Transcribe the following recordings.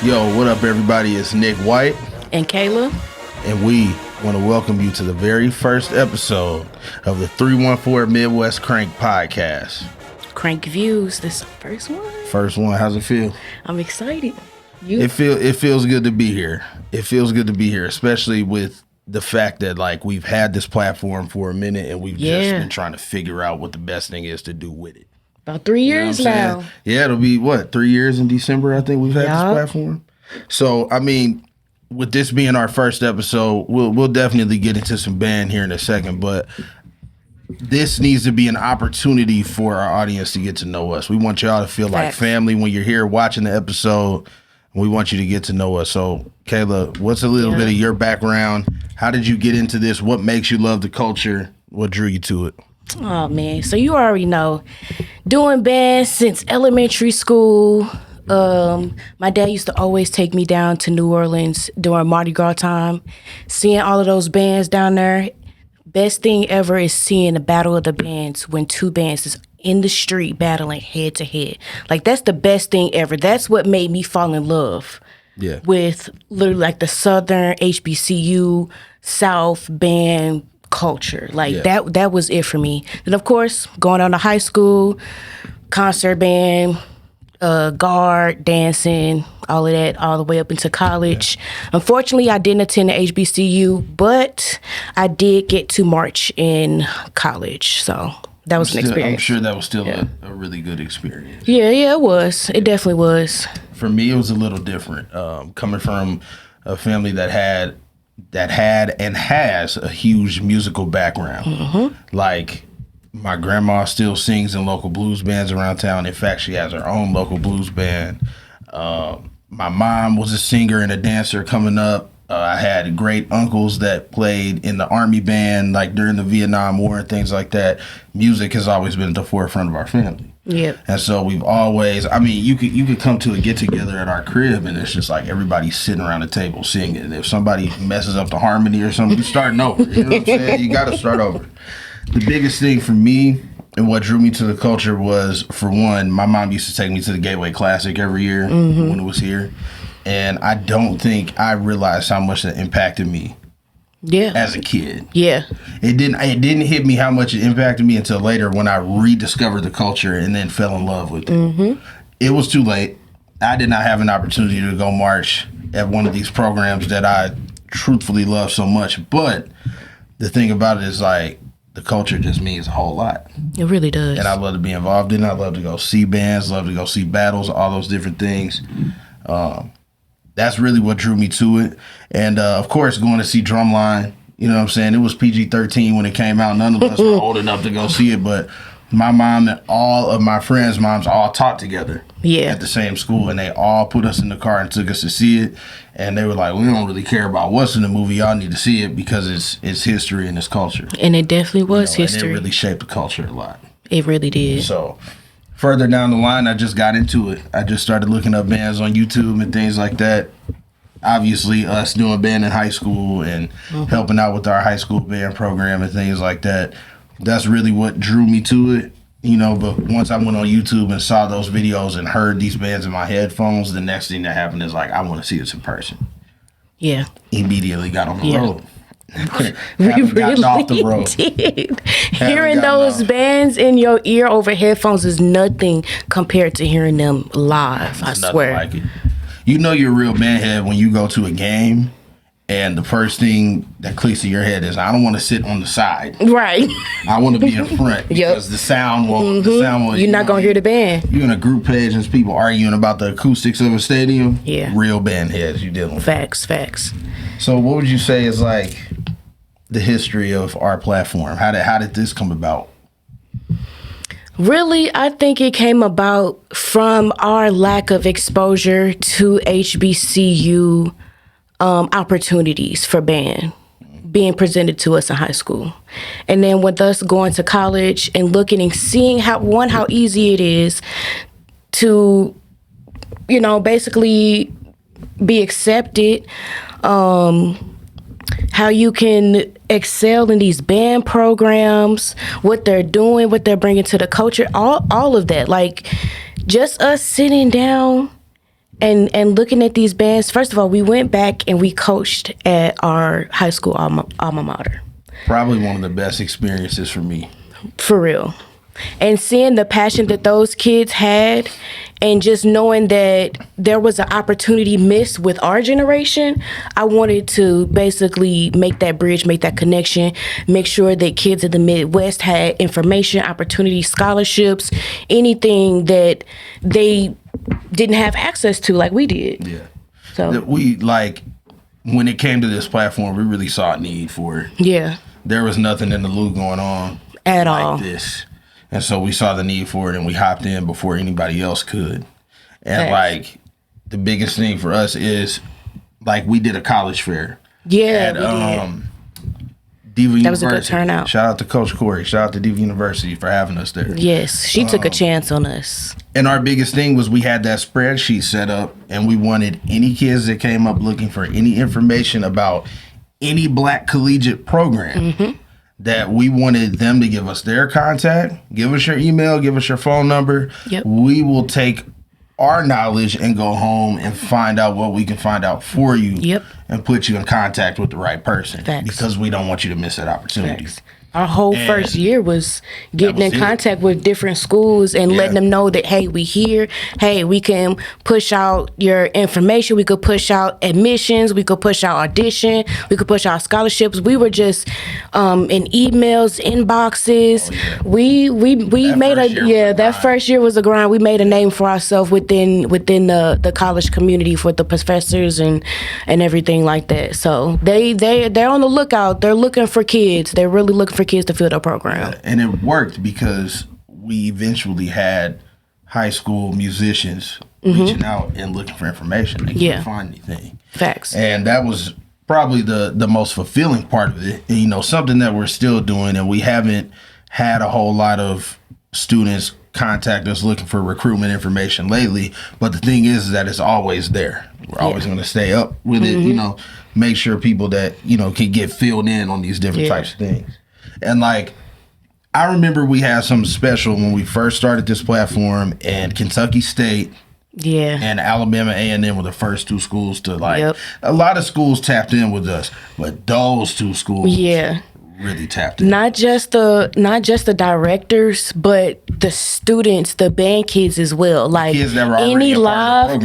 Yo, what up, everybody? It's Nick White and Cayla, and we want to welcome you to the very first episode of the 314 Midwest Crank Podcast. Crankviews, this first one. First one. How's it feel? I'm excited. It feels good to be here. It feels good to be here, especially with the fact that like we've had this platform for a minute and we've just been trying to figure out what the best thing is to do with it. About 3 years now. Yeah, it'll be 3 years in December, I think we've had this platform. So, I mean, with this being our first episode, we'll definitely get into some band here in a second, but this needs to be an opportunity for our audience to get to know us. We want y'all to feel like family when you're here watching the episode. We want you to get to know us. So, Cayla, what's a little bit of your background? How did you get into this? What makes you love the culture? What drew you to it? Oh, man. So you already know, doing bands since elementary school. My dad used to always take me down to New Orleans during Mardi Gras time, seeing all of those bands down there. Best thing ever is seeing the battle of the bands when two bands is in the street battling head to head. Like, that's the best thing ever. That's what made me fall in love with literally like the Southern HBCU South band culture. Like that was it for me. Then of course, going on to high school, concert band, guard, dancing, all of that, all the way up into college. Unfortunately, I didn't attend the HBCU, but I did get to march in college. So that was an experience. I'm sure that was still a really good experience. Yeah, it was. It definitely was. For me, it was a little different. Coming from a family that had and has a huge musical background. Mm-hmm. Like, my grandma still sings in local blues bands around town. In fact, she has her own local blues band. My mom was a singer and a dancer coming up. I had great uncles that played in the Army band, like during the Vietnam War and things like that. Music has always been at the forefront of our family. Yeah. And so we've always, I mean, you could come to a get together at our crib and it's just like everybody's sitting around the table singing. And if somebody messes up the harmony or something, you're starting over. You know what I'm saying? You got to start over. The biggest thing for me and what drew me to the culture was, for one, my mom used to take me to the Gateway Classic every year when it was here. And I don't think I realized how much that impacted me. Yeah. As a kid. Yeah. It didn't hit me how much it impacted me until later when I rediscovered the culture and then fell in love with it. Mm-hmm. It was too late. I did not have an opportunity to go march at one of these programs that I truthfully love so much. But the thing about it is, like, the culture just means a whole lot. It really does. And I love to be involved in it. I love to go see bands, love to go see battles, all those different things. That's really what drew me to it. And, of course, going to see Drumline, you know what I'm saying? It was PG-13 when it came out. None of us were old enough to go see it, but my mom and all of my friends' moms all taught together at the same school, and they all put us in the car and took us to see it. And they were like, we don't really care about what's in the movie. Y'all need to see it because it's history and it's culture. And it definitely was history. And it really shaped the culture a lot. It really did. So further down the line, I just got into it. I just started looking up bands on YouTube and things like that. Obviously, us doing band in high school and helping out with our high school band program and things like that. That's really what drew me to it, you know. But once I went on YouTube and saw those videos and heard these bands in my headphones, the next thing that happened is like, I want to see this in person. Yeah. Immediately got on the road. We really off the road. Did. Hearing those bands in your ear over headphones is nothing compared to hearing them live. I swear. Like it. You know you're a real bandhead when you go to a game and the first thing that clicks in your head is, I don't want to sit on the side. Right. I want to be in front because the sound won't. The sound won't. You're not gonna hear the band. You're in a group page and there's people arguing about the acoustics of a stadium. Yeah. Real bandheads you dealing with. Facts. So what would you say is like the history of our platform? How did this come about? Really, I think it came about from our lack of exposure to HBCU opportunities for band being presented to us in high school. And then with us going to college and looking and seeing how easy it is to, basically be accepted. how you can excel in these band programs, what they're doing, what they're bringing to the culture, all of that. Like, just us sitting down and looking at these bands. First of all, we went back and we coached at our high school alma mater. Probably one of the best experiences for me. For real. And seeing the passion that those kids had, and just knowing that there was an opportunity missed with our generation, I wanted to basically make that bridge, make that connection, make sure that kids in the Midwest had information, opportunity, scholarships, anything that they didn't have access to like we did. Yeah. So we, like, when it came to this platform, we really saw a need for it. Yeah. There was nothing in the Lou going on at like all. This. And so we saw the need for it, and we hopped in before anybody else could. And, like, the biggest thing for us is, like, we did a college fair. Yeah, at, we did. Diva University. That was a good turnout. Shout out to Coach Corey. Shout out to Diva University for having us there. Yes, she took a chance on us. And our biggest thing was we had that spreadsheet set up, and we wanted any kids that came up looking for any information about any Black collegiate program, that we wanted them to give us their contact, give us your email, give us your phone number. Yep. We will take our knowledge and go home and find out what we can find out for you. Yep. And put you in contact with the right person. Facts. Because we don't want you to miss that opportunity. Facts. Our whole first year was getting in contact with different schools and letting them know that, hey, we here. Hey, we can push out your information. We could push out admissions. We could push out audition. We could push out scholarships. We were just in emails, inboxes. We made that first year was a grind. We made a name for ourselves within the college community for the professors and everything like that. So they're on the lookout. They're looking for kids. They're really looking for kids to fill their program. And it worked because we eventually had high school musicians reaching out and looking for information. They couldn't find anything. Facts. And that was probably the most fulfilling part of it. And, you know, something that we're still doing, and we haven't had a whole lot of students contact us looking for recruitment information lately. But the thing is that it's always there. We're always going to stay up with it, you know, make sure people that, you know, can get filled in on these different types of things. And, like, I remember we had something special when we first started this platform, and Kentucky State and Alabama A&M were the first two schools to, like, a lot of schools tapped in with us, but those two schools really tapped in. Not just the directors, but the students, the band kids as well. Like, kids that were any live,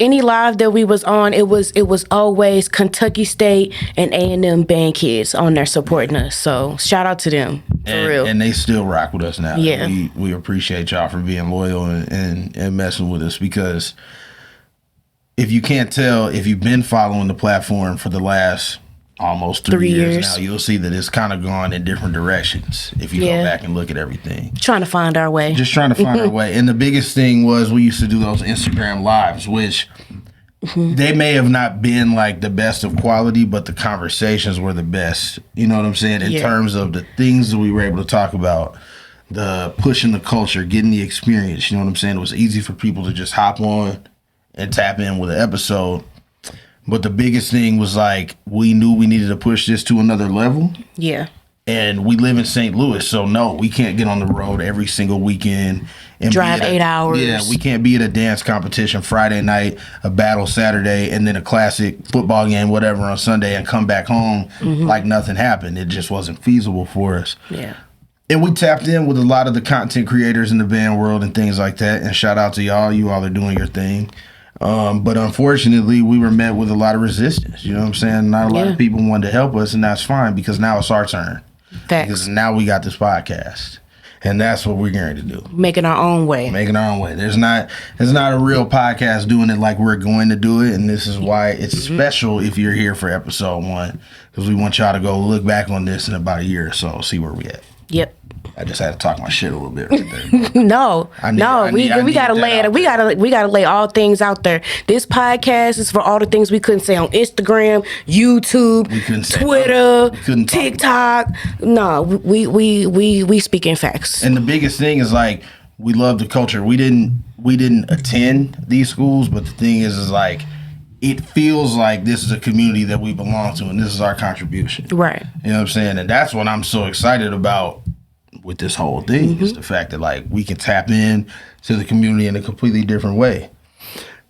any live that we was on, it was always Kentucky State and A&M band kids on there supporting us. So shout out to them for real. And they still rock with us now. Yeah, we appreciate y'all for being loyal and messing with us, because if you can't tell, if you've been following the platform for the last almost 3 years now, you'll see that it's kind of gone in different directions if you go back and look at everything. Trying to find our way. Just trying to find our way. And the biggest thing was we used to do those Instagram lives, which they may have not been like the best of quality, but the conversations were the best. You know what I'm saying? In terms of the things that we were able to talk about, the pushing the culture, getting the experience. You know what I'm saying? It was easy for people to just hop on and tap in with an episode. But the biggest thing was, like, we knew we needed to push this to another level. Yeah. And we live in St. Louis, so no, we can't get on the road every single weekend and drive 8 hours. Yeah, we can't be at a dance competition Friday night, a battle Saturday, and then a classic football game, whatever, on Sunday, and come back home like nothing happened. It just wasn't feasible for us. Yeah. And we tapped in with a lot of the content creators in the band world and things like that. And shout out to y'all. You all are doing your thing. But unfortunately, we were met with a lot of resistance. You know what I'm saying? Not a lot of people wanted to help us, and that's fine, because now it's our turn. Facts. Because now we got this podcast, and that's what we're going to do. Making our own way. Making our own way. There's not a real podcast doing it like we're going to do it, and this is why it's special if you're here for episode 1, because we want y'all to go look back on this in about a year or so, see where we at. Yep. I just had to talk my shit a little bit right there. We gotta lay it. We gotta lay all things out there. This podcast is for all the things we couldn't say on Instagram, YouTube, Twitter, TikTok. No, we speaking facts. And the biggest thing is, like, we love the culture. We didn't attend these schools, but the thing is like, it feels like this is a community that we belong to and this is our contribution. Right. You know what I'm saying? And that's what I'm so excited about with this whole thing is the fact that like we can tap in to the community in a completely different way.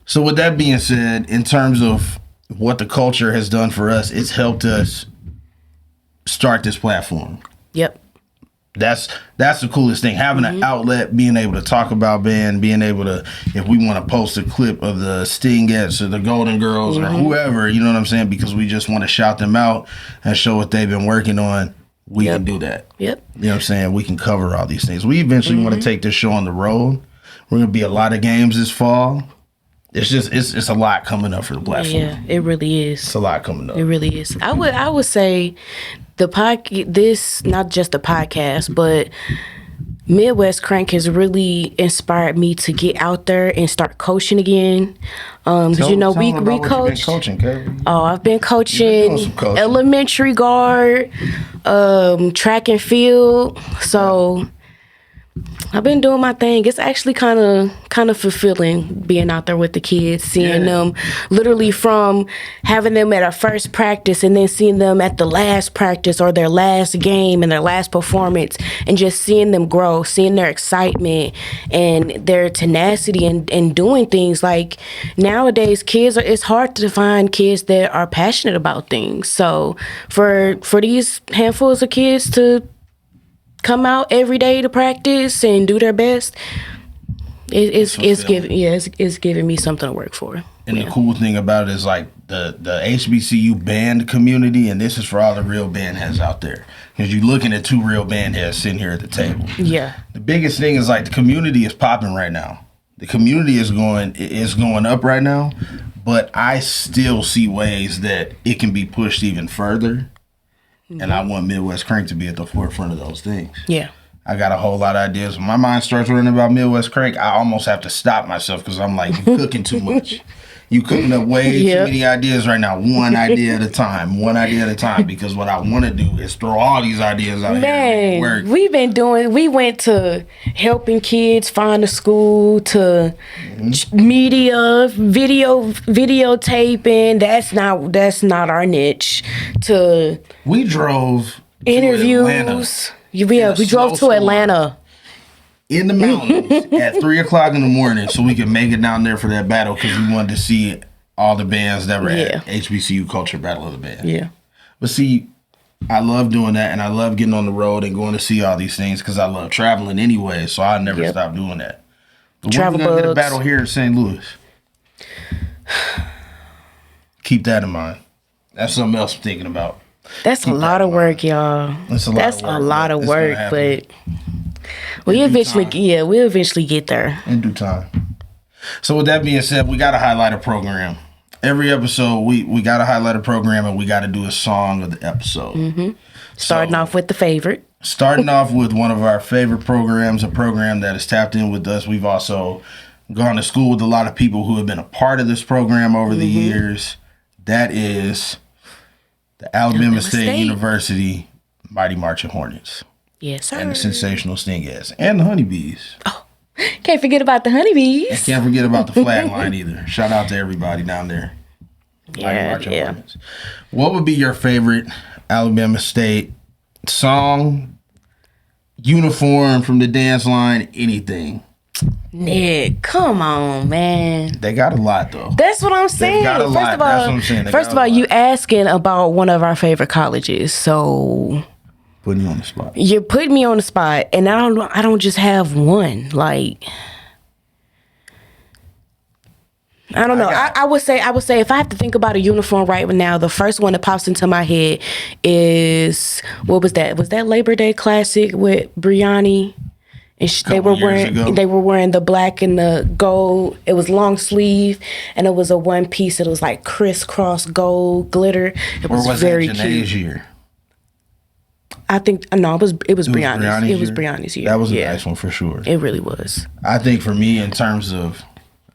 So with that being said, in terms of what the culture has done for us, it's helped us start this platform. Yep. That's the coolest thing. Having an outlet, being able to talk about band, being able to, if we want to post a clip of the Stingettes or the Golden Girls or whoever, you know what I'm saying? Because we just want to shout them out and show what they've been working on. We can do that. Yep. You know what I'm saying? We can cover all these things. We eventually want to take this show on the road. We're going to be a lot of games this fall. It's just it's a lot coming up for the platform. Yeah, it really is. It's a lot coming up. It really is. I would say this not just the podcast, but Midwest Crank has really inspired me to get out there and start coaching again. Because we coach. Coaching, Cayla. Oh, I've been coaching elementary guard, track and field. So I've been doing my thing. It's actually kind of fulfilling being out there with the kids, seeing them literally from having them at our first practice and then seeing them at the last practice or their last game and their last performance, and just seeing them grow, seeing their excitement and their tenacity and doing things. Like nowadays, it's hard to find kids that are passionate about things. So for these handfuls of kids to come out every day to practice and do their best, it's giving me something to work for. And the cool thing about it is like the HBCU band community, and this is for all the real band heads out there, because you're looking at two real band heads sitting here at the table. Yeah. The biggest thing is like the community is popping right now. The community is going up right now, but I still see ways that it can be pushed even further. And I want Midwest Crank to be at the forefront of those things. Yeah. I got a whole lot of ideas. When my mind starts running about Midwest Crank, I almost have to stop myself because I'm like, you're cooking too much. You cooking up way too many ideas right now. One idea at a time. Because what I want to do is throw all these ideas out here and work. We went to helping kids find a school, to media, videotaping. That's not our niche. To we drove interviews. We drove to Atlanta. In the mountains at 3:00 in the morning so we could make it down there for that battle, because we wanted to see all the bands that were at HBCU Culture Battle of the Band. Yeah. But see, I love doing that, and I love getting on the road and going to see all these things because I love traveling anyway, so I never stop doing that. But when we're going to get a battle here in St. Louis, keep that in mind. That's something else I'm thinking about. That's a lot of work, y'all. That's a lot of work, but we'll eventually get there. In due time. So with that being said, we got to highlight a program. Every episode, we got to highlight a program, and we got to do a song of the episode. Starting off with the favorite. Starting off with one of our favorite programs, a program that has tapped in with us. We've also gone to school with a lot of people who have been a part of this program over the years. That is the Alabama State University Mighty Marching Hornets. Yes, sir. And the Sensational Stingettes. And the Honeybees. Oh, can't forget about the Honeybees. And can't forget about the flag line either. Shout out to everybody down there. Mighty Marching Hornets. What would be your favorite Alabama State song, uniform from the dance line, anything? Nick, come on, man. They got a lot, though. That's what I'm saying. Got a lot. That's what I'm saying. First of all, you asking about one of our favorite colleges, so putting you on the spot. You're putting me on the spot, and I don't just have one. Like, I don't know. I would say if I have to think about a uniform right now, the first one that pops into my head is, what was that? Was that Labor Day Classic with Brianni? And they were wearing the black and the gold. It was long sleeve, and it was a one piece. It was like crisscross gold glitter. It was very cute. Janae's year? I think it was Brianni's. It was Brianni's year. That was a nice one for sure. It really was. I think for me, in terms of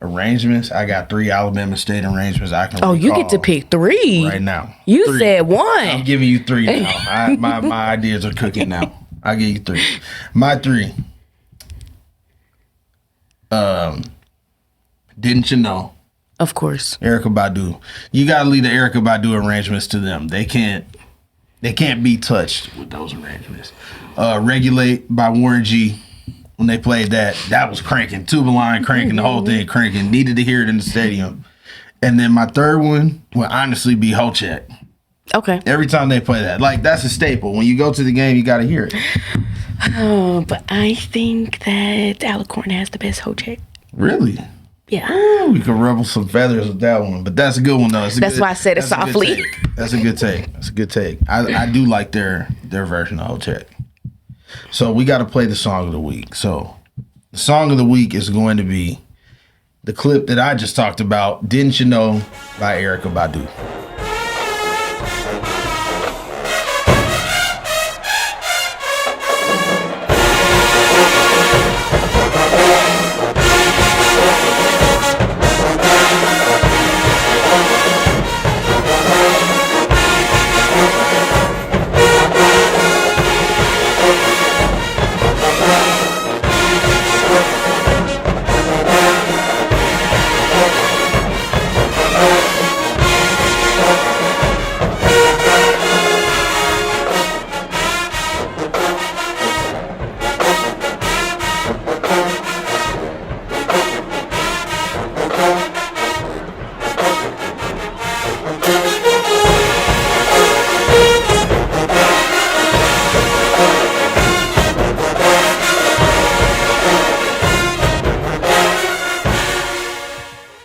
arrangements, I got 3 Alabama State arrangements I can recall you get to pick 3 right now. You said 1. I'm giving you 3 now. My ideas are cooking now. I'll give you 3. My 3. Didn't You Know? Of course. Erykah Badu. You got to leave the Erykah Badu arrangements to them. They can't be touched with those arrangements. Regulate by Warren G. When they played that was cranking. Tuba line cranking, the whole thing cranking. Needed to hear it in the stadium. And then my third one would honestly be Ho-Check. Okay. Every time they play that. Like, that's a staple. When you go to the game, you got to hear it. Oh, but I think that Alicorn has the best Ho-Check. Really? Yeah. We could ruffle some feathers with that one. But that's a good one, though. That's why I said it softly. That's a good take. That's a good take. I do like their version of Ho-Check. So we got to play the song of the week. So the song of the week is going to be the clip that I just talked about, Didn't You Know, by Erykah Badu.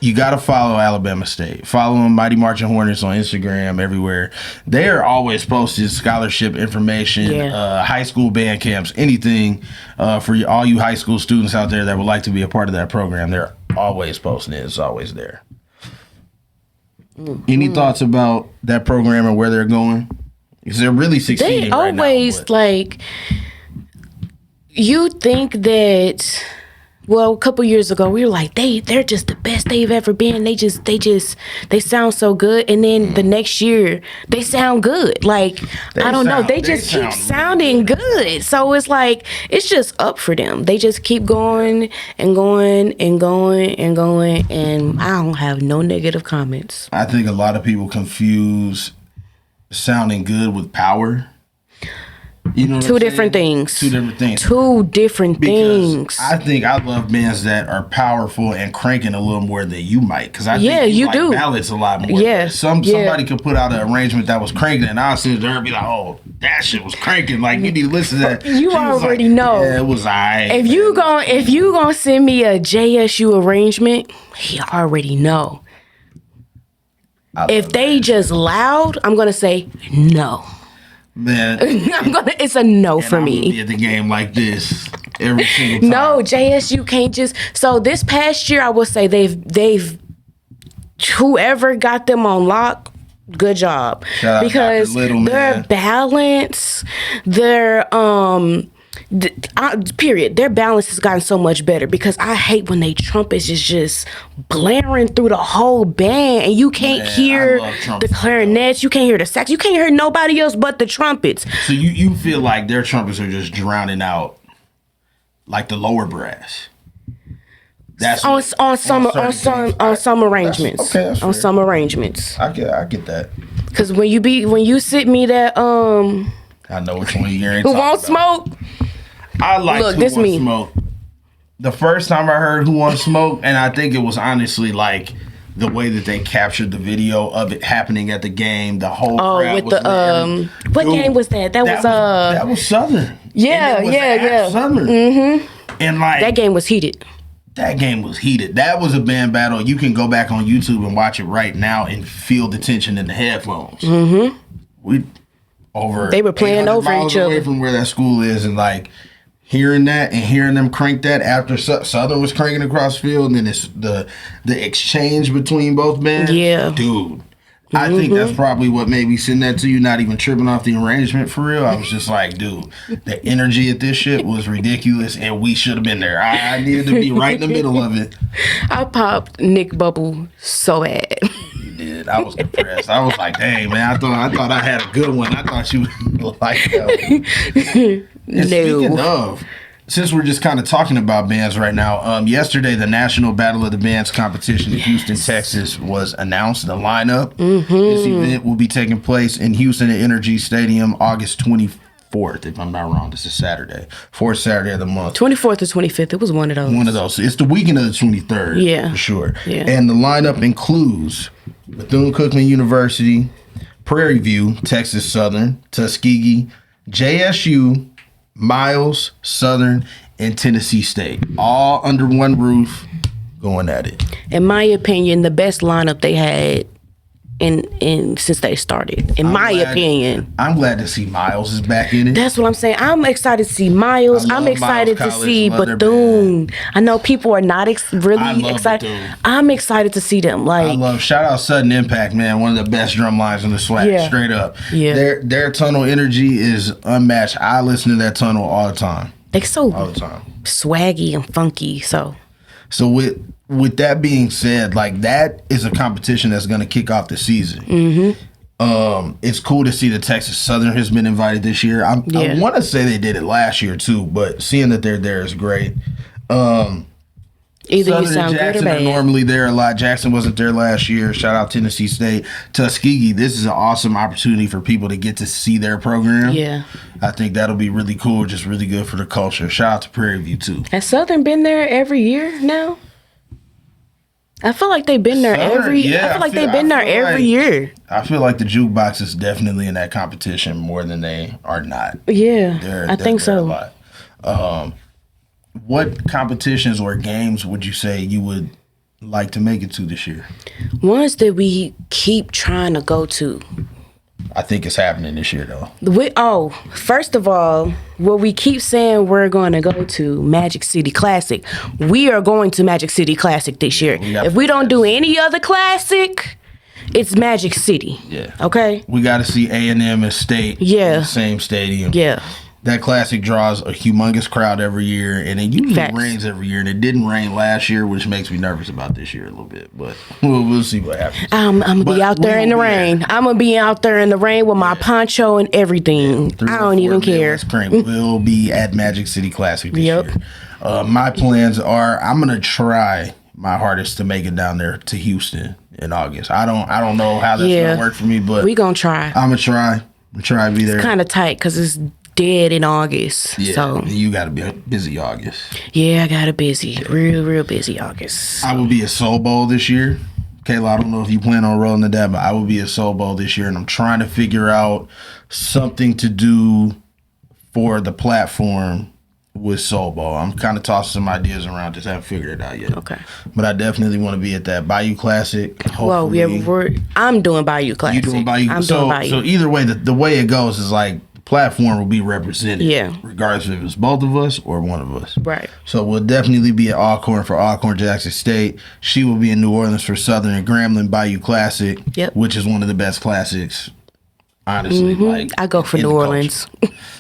You got to follow Alabama State. Follow them, Mighty Marching Hornets, on Instagram, everywhere. They are always posting scholarship information, high school band camps, anything for all you high school students out there that would like to be a part of that program. They're always posting it. It's always there. Any thoughts about that program and where they're going? Because they're really succeeding right now. They always, like, you think that... Well, a couple years ago, we were like, they're just the best they've ever been. They sound so good. And then the next year, they sound good. Like, I don't know. They just keep sounding good. So it's like, it's just up for them. They just keep going and going and going and going. And I don't have no negative comments. I think a lot of people confuse sounding good with power. You know, Two different things. Because I think I love bands that are powerful and cranking a little more than you might. Because I think you like do ballads a lot more. Yeah. Somebody could put out an arrangement that was cranking, and I'll sit there and be like, "Oh, that shit was cranking." Like, you need to listen to that. You already know. Yeah, it was alright. If you gonna send me a JSU arrangement, he already know. If they just loud, I'm gonna say no. Man, it's a no for me. I'm gonna be at the game like this every single time. No, JSU can't just. So this past year, I would say they've whoever got them on lock, good job. Shout because their balance, their period, their balance has gotten so much better. Because I hate when they trumpets is just blaring through the whole band and you can't hear the clarinets, you can't hear the sax, you can't hear nobody else but the trumpets. So you feel like their trumpets are just drowning out like the lower brass. That's on some arrangements. That's on fair. some arrangements. I get that. Because when you sent me that I know which one you're Who Won't Smoke. I like Who Won't Smoke. The first time I heard Who Won't Smoke, and I think it was honestly like the way that they captured the video of it happening at the game. The whole crowd was there. What game was that? That was Southern. Yeah. Southern. Mm-hmm. And like that game was heated. That game was heated. That was a band battle. You can go back on YouTube and watch it right now and feel the tension in the headphones. Mm-hmm. They were playing over each other away from where that school is, and like hearing that and hearing them crank that after Southern was cranking across the field, and then it's the exchange between both bands. Yeah, dude. I think that's probably what made me send that to you, not even tripping off the arrangement for real. I was just like, dude, the energy at this shit was ridiculous, and we should have been there. I needed to be right in the middle of it. I popped Nick bubble so bad. You did. I was depressed. I was like, dang, man, I thought I had a good one. I thought you would like that one. And since we're just kind of talking about bands right now, yesterday the National Battle of the Bands competition in Houston, Texas was announced. The lineup. This event will be taking place in Houston at Energy Stadium August 24th, if I'm not wrong. This is Saturday. Fourth Saturday of the month. 24th or 25th. It was one of those. One of those. It's the weekend of the 23rd. Yeah. For sure. Yeah. And the lineup includes Bethune-Cookman University, Prairie View, Texas Southern, Tuskegee, JSU, Miles, Southern, and Tennessee State. All under one roof going at it. In my opinion, the best lineup they had in since they started. In my opinion. I'm glad to see Miles is back in it. That's what I'm saying. I'm excited to see Miles. I'm excited to see Bethune. I know people are not really excited. Bethune. I'm excited to see them. Shout out Sudden Impact, man. One of the best drum lines in the swag. Yeah. Straight up. Yeah. Their tunnel energy is unmatched. I listen to that tunnel all the time. They so all the time. Swaggy and funky. So with that being said, that is a competition that's going to kick off the season. It's cool to see that Texas Southern has been invited this year. I want to say they did it last year too, but seeing that they're there is great. Either Southern you sound and Jackson good or bad. are normally there a lot. Jackson wasn't there last year. Shout out Tennessee State. Tuskegee, this is an awesome opportunity for people to get to see their program. Yeah. I think that'll be really cool, just really good for the culture. Shout out to Prairie View too. Has Southern been there every year now? I feel like they've been there every year. I feel like the jukebox is definitely in that competition more than they are not. Yeah, I think so. A lot. What competitions or games would you say you would like to make it to this year? Ones that we keep trying to go to. I think it's happening this year, though. First of all, what we keep saying we're going to go to, Magic City Classic. We are going to Magic City Classic this year. If we don't do any other classic, it's Magic City. Yeah. Okay? We got to see A&M and State in the same stadium. Yeah. That classic draws a humongous crowd every year, and it usually rains every year, and it didn't rain last year, which makes me nervous about this year a little bit, but we'll see what happens. I'm going to be out there in the rain. I'm going to be out there in the rain with my poncho and everything. I don't even care. We'll be at Magic City Classic this year. My plans are I'm going to try my hardest to make it down there to Houston in August. I don't know how that's going to work for me, but we going to try. I'm going to try. I'm going to try to be there. It's kind of tight because it's dead in August. Yeah, so you got to be busy August. Yeah, I got a real busy August. I will be at Soul Bowl this year. Cayla, I don't know if you plan on rolling to that, but I will be at Soul Bowl this year, and I'm trying to figure out something to do for the platform with Soul Bowl. I'm kind of tossing some ideas around, just haven't figured it out yet. Okay. But I definitely want to be at that Bayou Classic. I'm doing Bayou Classic. You doing Bayou? I'm doing Bayou. So either way, the way it goes is platform will be represented. Yeah. Regardless if it's both of us or one of us. Right. So we'll definitely be at Alcorn for Alcorn Jackson State. She will be in New Orleans for Southern and Grambling Bayou Classic. Yep. Which is one of the best classics. Honestly, I go for New Orleans.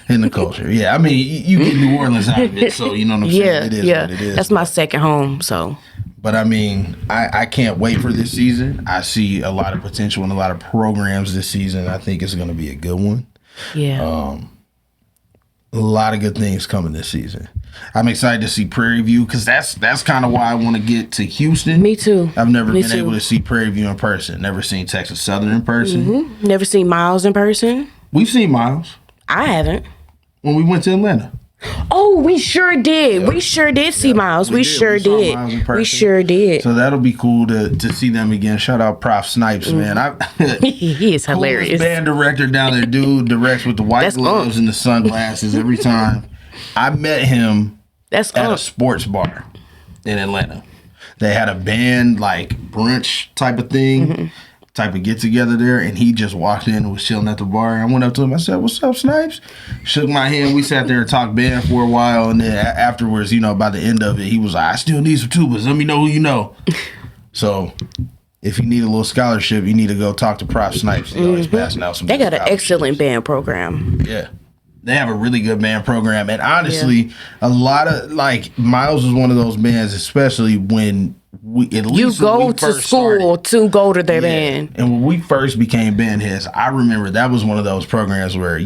In the culture. Yeah. I mean, you get New Orleans out of it, so you know what I'm saying? It is what it is. That's my second home, so. But I mean, I can't wait for this season. I see a lot of potential in a lot of programs this season. I think it's going to be a good one. Yeah. A lot of good things coming this season. I'm excited to see Prairie View because that's kind of why I want to get to Houston. Me too. I've never been able to see Prairie View in person. Never seen Texas Southern in person. Mm-hmm. Never seen Miles in person. We've seen Miles. I haven't. When we went to Atlanta. Oh, we sure did. Yep. We sure did see Miles. We sure did. We sure did. So that'll be cool to see them again. Shout out Prof Snipes, man. He is hilarious. Band director down there, dude directs with the white gloves and the sunglasses every time. I met him at a sports bar in Atlanta. They had a band brunch type of thing. Type of get together there, and he just walked in and was chilling at the bar. I went up to him. I said, "What's up, Snipes?" Shook my hand. We sat there and talked band for a while, and then afterwards, by the end of it, he was like, "I still need some tubas. Let me know who you know." So, if you need a little scholarship, you need to go talk to Prof Snipes. He's always passing out some. They got an excellent band program. Yeah. They have a really good band program, and honestly, a lot of Miles was one of those bands, especially when you go to school to go to their band. And when we first became band heads, I remember that was one of those programs where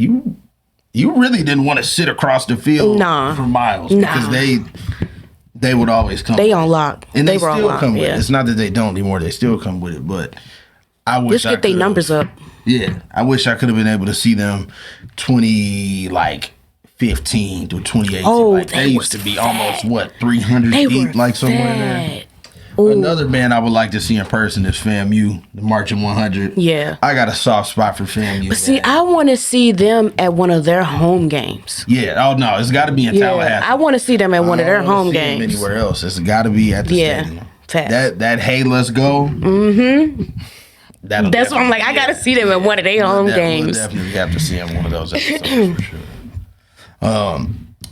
you really didn't want to sit across the field for miles because they would always come. They on lock. And they were still on lock. come with it. It's not that they don't anymore. They still come with it. But I wish just get their numbers up. Yeah. I wish I could have been able to see them 2015 to 2018. Oh, like, they used to be almost, 300 deep, like somewhere in there. Ooh. Another band I would like to see in person is FAMU, the Marching 100. Yeah. I got a soft spot for FAMU. But see, I want to see them at one of their home games. Yeah. Oh, no. It's got to be in Tallahassee. I want to see them at one of their home games. Anywhere else. It's got to be at the stadium. Fact. That hey, let's go. Mm-hmm. That's why I'm like, I got to see them at one of their home games. We'll definitely have to see them in one of those episodes for sure.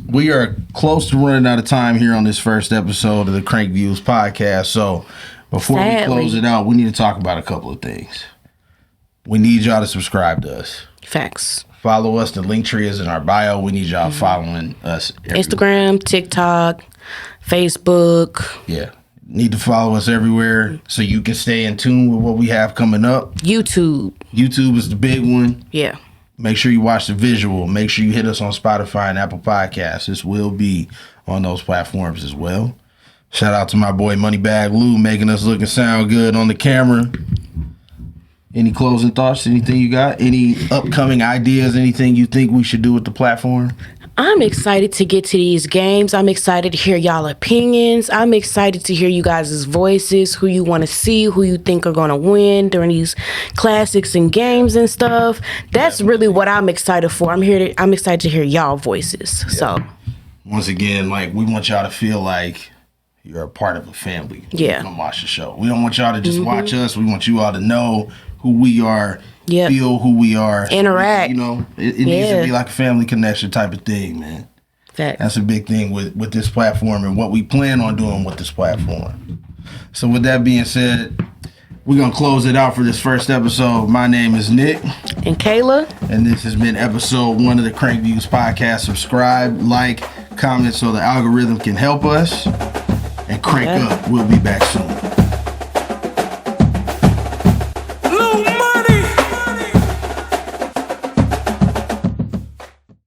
We are close to running out of time here on this first episode of the Crankviews Podcast. So before we close it out, we need to talk about a couple of things. We need y'all to subscribe to us. Facts. Follow us. The link tree is in our bio. We need y'all following us everywhere. Instagram, TikTok, Facebook. Yeah. Need to follow us everywhere so you can stay in tune with what we have coming up. YouTube. YouTube is the big one. Yeah. Make sure you watch the visual. Make sure you hit us on Spotify and Apple Podcasts. This will be on those platforms as well. Shout out to my boy Moneybag Lou making us look and sound good on the camera. Any closing thoughts? Anything you got? Any upcoming ideas? Anything you think we should do with the platform? I'm excited to get to these games. I'm excited to hear y'all opinions. I'm excited to hear you guys' voices, who you want to see, who you think are going to win during these classics and games and stuff. That's really what I'm excited for. I'm excited to hear y'all voices. Yeah. So once again, like, we want y'all to feel like you're a part of a family. Yeah. Come watch the show. We don't want y'all to just watch us. We want you all to know who we are. Yep. Feel who we are. Interact. You know, it needs to be like a family connection type of thing, man. Fact. That's a big thing with this platform and what we plan on doing with this platform. So with that being said, we're going to close it out for this first episode. My name is Nick. And Cayla. And this has been episode 1 of the Crankviews Podcast. Subscribe, like, comment so the algorithm can help us. And crank up. We'll be back soon.